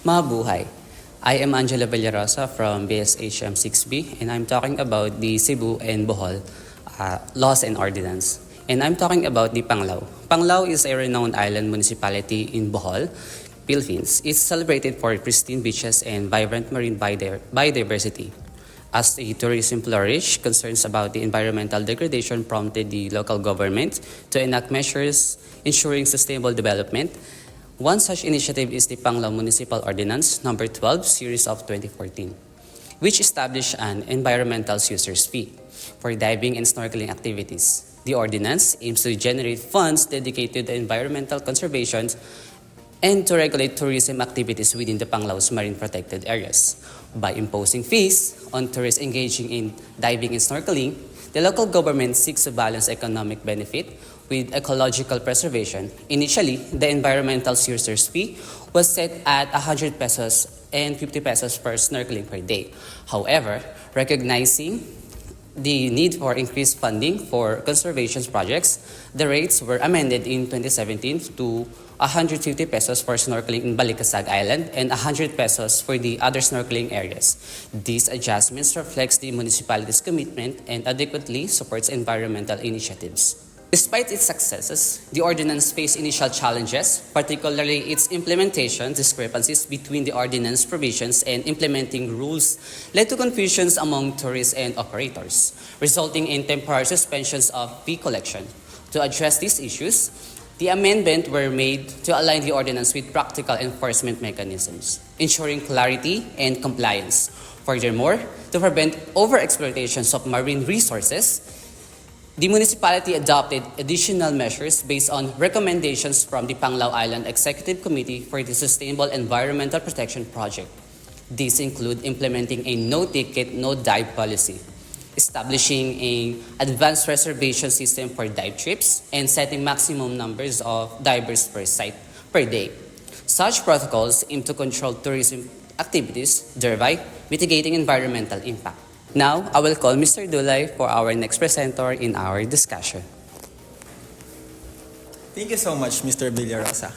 Mabuhay. I am Angela Villarosa from BSHM 6B and I'm talking about the Cebu and Bohol laws and ordinance. And I'm talking about the Panglao. Panglao is a renowned island municipality in Bohol, Philippines. It's celebrated for pristine beaches and vibrant marine biodiversity. As the tourism flourished, concerns about the environmental degradation prompted the local government to enact measures ensuring sustainable development. One such initiative is the Panglao Municipal Ordinance number 12, series of 2014, which established an environmental user's fee for diving and snorkeling activities. The ordinance aims to generate funds dedicated to environmental conservation and to regulate tourism activities within the Panglao's marine protected areas. By imposing fees on tourists engaging in diving and snorkeling, the local government seeks to balance economic benefit with ecological preservation. Initially, the environmental user's fee was set at 100 pesos and 50 pesos per snorkeling per day. However, recognizing the need for increased funding for conservation projects, the rates were amended in 2017 to 150 pesos for snorkeling in Balikasag Island and 100 pesos for the other snorkeling areas. These adjustments reflects the municipality's commitment and adequately supports environmental initiatives. Despite its successes, the ordinance faced initial challenges, particularly its implementation. Discrepancies between the ordinance provisions and implementing rules led to confusions among tourists and operators, resulting in temporary suspensions of fee collection. To address these issues, the amendments were made to align the ordinance with practical enforcement mechanisms, ensuring clarity and compliance. Furthermore, to prevent overexploitations of marine resources, the municipality adopted additional measures based on recommendations from the Panglao Island Executive Committee for the Sustainable Environmental Protection Project. These include implementing a no-ticket, no-dive policy, establishing an advanced reservation system for dive trips, and setting maximum numbers of divers per site per day. Such protocols aim to control tourism activities, thereby mitigating environmental impact. Now, I will call Mr. Dulay for our next presenter in our discussion. Thank you so much, Mr. Villarosa.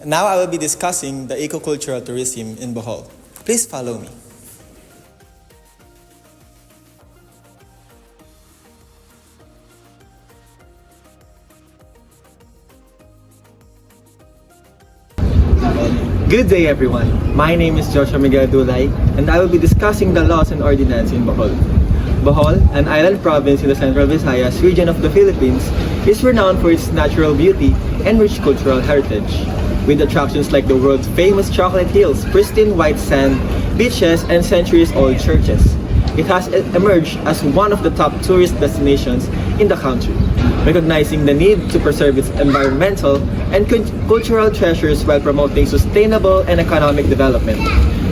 Now I will be discussing the eco-cultural tourism in Bohol. Please follow me. Good day everyone, my name is Joshua Miguel Dulay and I will be discussing the laws and ordinance in Bohol. Bohol, an island province in the Central Visayas region of the Philippines, is renowned for its natural beauty and rich cultural heritage. With attractions like the world's famous chocolate hills, pristine white sand, beaches, and centuries-old churches, it has emerged as one of the top tourist destinations in the country, recognizing the need to preserve its environmental and cultural treasures while promoting sustainable and economic development.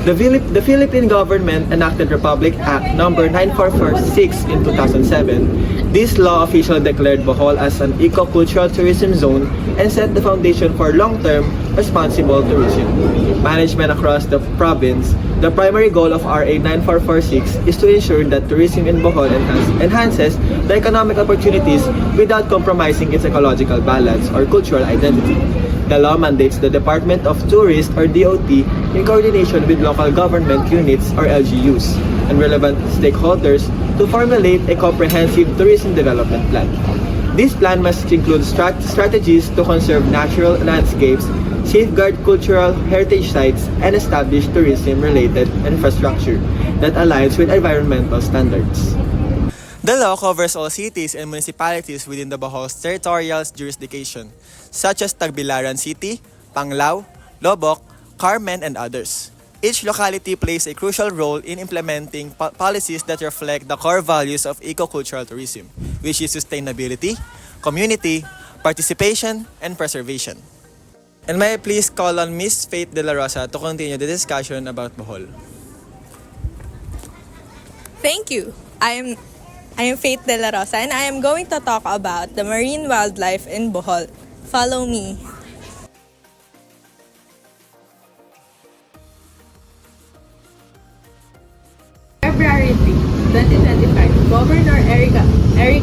The Philippine government enacted Republic Act No. 9446 in 2007. This law officially declared Bohol as an eco-cultural tourism zone and set the foundation for long-term responsible tourism management across the province. The primary goal of RA 9446 is to ensure that tourism in Bohol enhances the economic opportunities without compromising its ecological balance or cultural identity. The law mandates the Department of Tourist or DOT in coordination with local government units or LGUs and relevant stakeholders to formulate a comprehensive tourism development plan. This plan must include strategies to conserve natural landscapes, safeguard cultural heritage sites, and establish tourism-related infrastructure that aligns with environmental standards. The law covers all cities and municipalities within the Bohol's territorial jurisdiction, such as Tagbilaran City, Panglao, Lobok, Carmen, and others. Each locality plays a crucial role in implementing policies that reflect the core values of eco-cultural tourism, which is sustainability, community, participation, and preservation. And may I please call on Ms. Faith De La Rosa to continue the discussion about Bohol. Thank you. I am Faith De La Rosa and I am going to talk about the marine wildlife in Bohol. Follow me. February 3, 2025, Governor Eric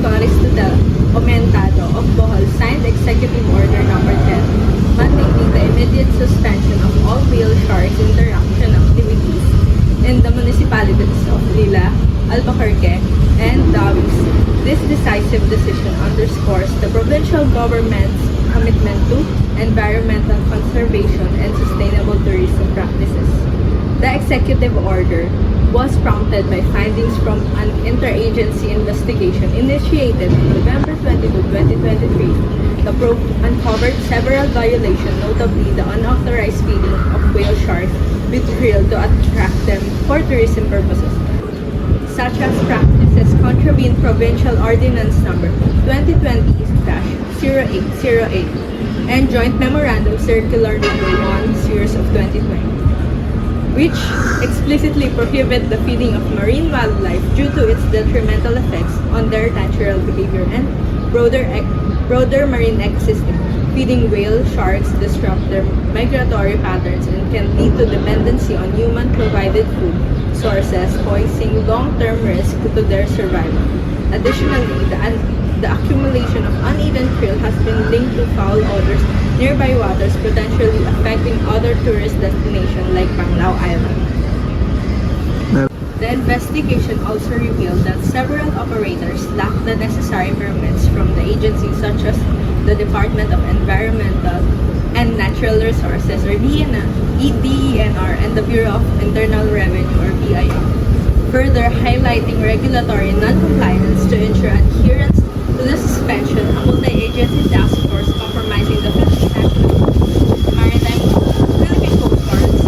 Aristotel Comentado of Bohol signed Executive Order No. 10, mandating the immediate suspension of all whale shark interaction inclusive decision underscores the provincial government's commitment to environmental conservation and sustainable tourism practices. The executive order was prompted by findings from an interagency investigation initiated on November 22, 2023. The probe uncovered several violations, notably the unauthorized feeding of whale sharks with krill to attract them for tourism purposes, such as practices contravene Provincial Ordinance Number 2020-0808 and Joint Memorandum Circular Number 1 Series of 2020, which explicitly prohibit the feeding of marine wildlife due to its detrimental effects on their natural behavior and broader marine ecosystem. Feeding whale sharks disrupt their migratory patterns and can lead to dependency on human-provided food sources, posing long-term risk to their survival. Additionally, the accumulation of uneven krill has been linked to foul odors nearby waters, potentially affecting other tourist destinations like Panglao Island. The investigation also revealed that several operators lack the necessary permits from the agencies such as the Department of Environmental and Natural Resources or DENR and the Bureau of Internal Revenue or BIR, further highlighting regulatory non-compliance. To ensure adherence to the suspension, a multi-agency task force comprising the Philippine Coast Guards,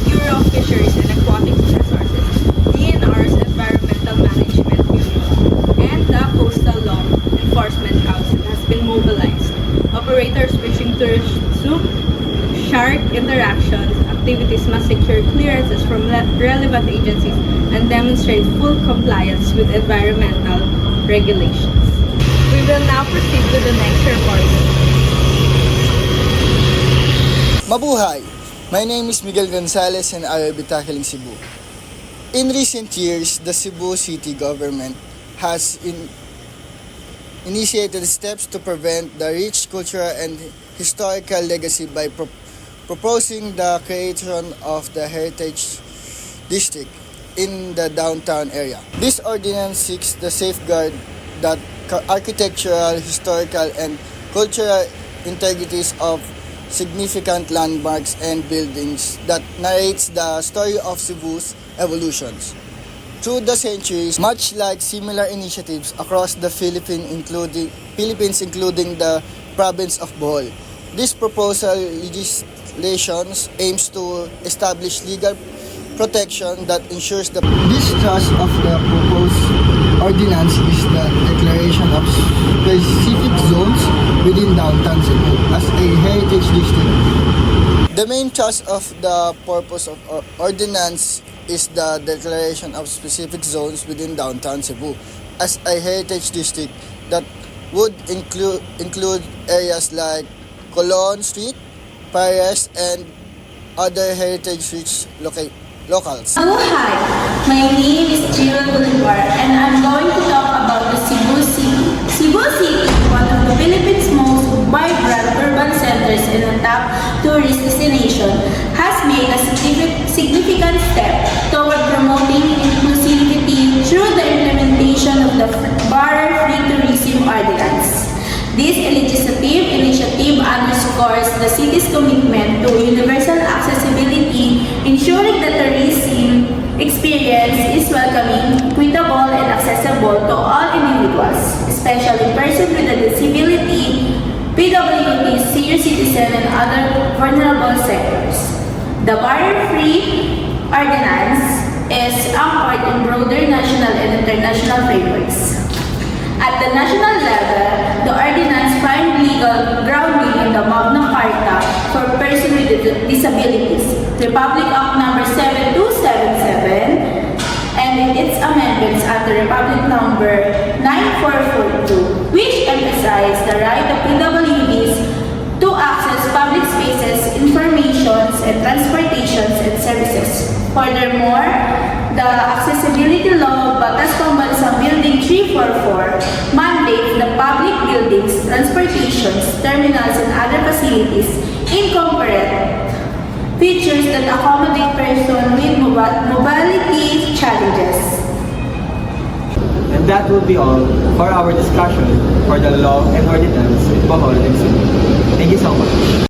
Bureau of Fisheries and Aquatic Resources, DNR's Environmental Management Unit, and the Coastal Law Enforcement Council has been mobilized. Operators wishing to resume shark interactions activities must secure clearances from relevant agencies and demonstrate full compliance with environmental regulations. We will now proceed to the next report. Mabuhay! My name is Miguel Gonzalez and I will be tackling Cebu. In recent years, the Cebu city government has initiated steps to prevent the rich cultural and historical legacy by proposing the creation of the Heritage District in the downtown area. This ordinance seeks the safeguard that architectural, historical, and cultural integrities of significant landmarks and buildings that narrates the story of Cebu's evolutions. Through the centuries, much like similar initiatives across the Philippines, including the province of Bohol, this proposal legislation aims to establish legal protection that ensures the distrust of the proposed ordinance is the declaration of specific zones within downtown Cebu as a heritage district. The main thrust of the purpose of ordinance is the declaration of specific zones within downtown Cebu as a heritage district that would include areas like Colon Street, Pares, and other heritage-rich locals. Hello, hi. My name is Jill Bolivar and I'm going to talk about the Cebu City. Cebu City, one of the Philippines' most vibrant urban centers and a top tourist destination, has made a significant step toward promoting inclusivity through the implementation of the Barrier-Free Tourism Ordinance. This legislative initiative underscores the city's commitment to universal accessibility, ensuring that the tourism experience is welcoming, equitable, and accessible to all individuals, especially persons with a disability, PWDs, senior citizens, and other vulnerable sectors. The Barrier-Free Ordinance is anchored in broader national and international frameworks. At the national level, the ordinance finds legal grounding in the Magna Carta for persons with disabilities, Republic Act No. 7277, and in its amendments under Republic No. 9442, which emphasize the right of PWDs to access public spaces, informations, and transportations and services. Furthermore, the Accessibility Law of Batas Pambansang Building 344 mandates the public buildings, transportations, terminals, and other facilities incorporate features that accommodate persons with mobility challenges. And that will be all for our discussion for the law and ordinance in Bohol and Cebu. Thank you so much.